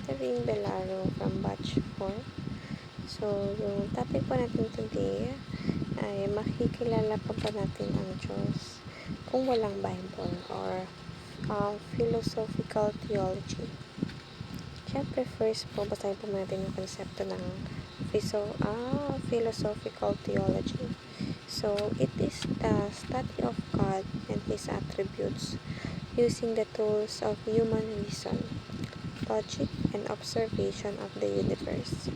Catherine Belaro from Batch 4. So, yung topic po natin today ay makikilala pa ba natin ang Diyos kung walang Bible or philosophical theology. Siyempre, first po, basahin po natin yung konsepto ng philosophical theology. So, it is the study of God and His attributes using the tools of human reason, logic, and observation of the universe.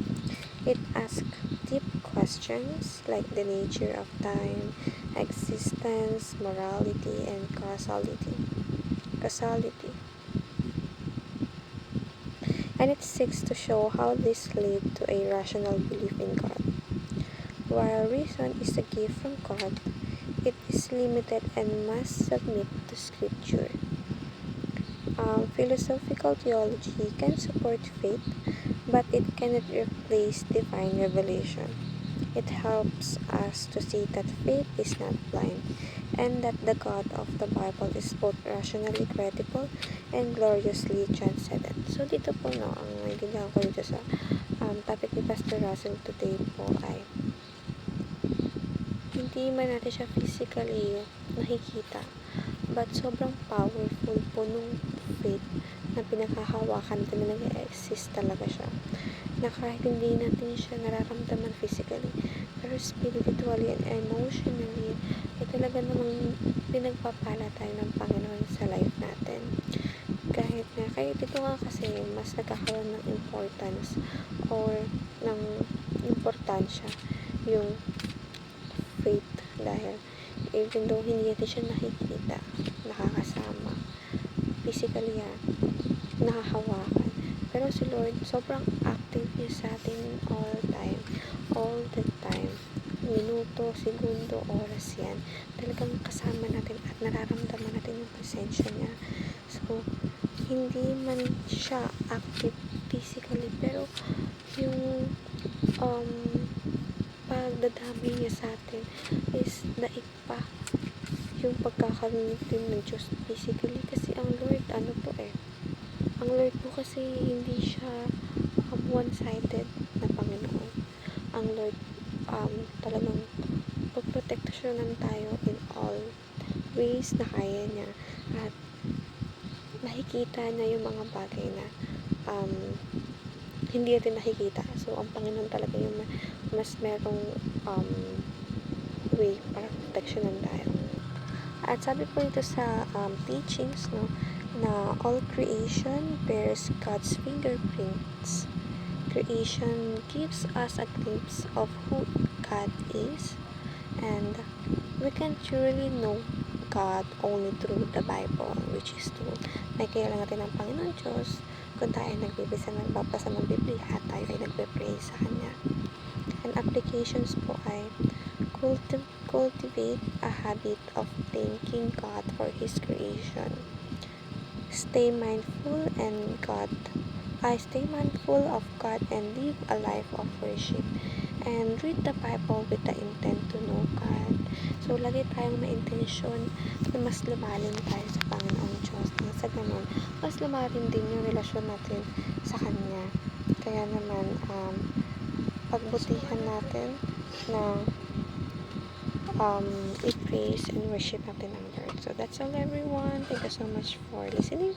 It asks deep questions like the nature of time, existence, morality, and causality. And it seeks to show how this lead to a rational belief in God. While reason is a gift from God, it is limited and must submit to Scripture. Philosophical theology can support faith, but it cannot replace divine revelation. It helps us to see that faith is not blind, and that the God of the Bible is both rationally credible and gloriously transcendent. So, dito po, ang naiintindihan ko dito sa topic ni Pastor Russell today po ay hindi man natin siya physically nakikita, but sobrang powerful po nung faith na pinaghahawakan natin na nag-exist talaga siya. Na kahit hindi natin siya nararamdaman physically, pero spiritually and emotionally, ay talaga namang pinagpapala tayo ng Panginoon sa life natin. Kahit ito nga kasi mas nagkakaroon ng importance or ng importansya yung faith dahil even though hindi natin siya nakikita, nakakasama, physically nakahawakan, pero si Lord sobrang active niya sa atin all the time, minuto, segundo, oras yan, talagang kasama natin at nararamdaman natin yung presensya niya. So, hindi man siya active physically, pero yung pagdadami niya sa atin is daig pa yung pagkakaroon ng Diyos physically, kasi ang Lord ang Lord po kasi hindi siya one-sided na Panginoon. Ang Lord talagang pagproteksyonan tayo in all ways na kaya niya, at nakikita niya yung mga bagay na hindi natin nakikita. So, ang Panginoon talaga yung mas merong way para proteksyonan tayo. At sabi po ito sa teachings, na all creation bears God's fingerprints. Creation gives us a glimpse of who God is, and we can truly know God only through the Bible, which is true. Nakikilala natin ang Panginoon Diyos kung tayo nagbabasa ng Biblia, tayo ay nagpe-pray sa Kanya. And applications po ay cultivate a habit of thanking God for His creation. Stay mindful of God and live a life of worship. And read the Bible with the intent to know God. So, lagi tayong may intensyon na mas lumalim tayo sa Panginoong Diyos. Sa ganun, mas lumalim din yung relasyon natin sa Kanya. Kaya naman, pagbutihan natin na i-praise and worship natin ang Lord. So, that's all everyone. Thank you so much for listening.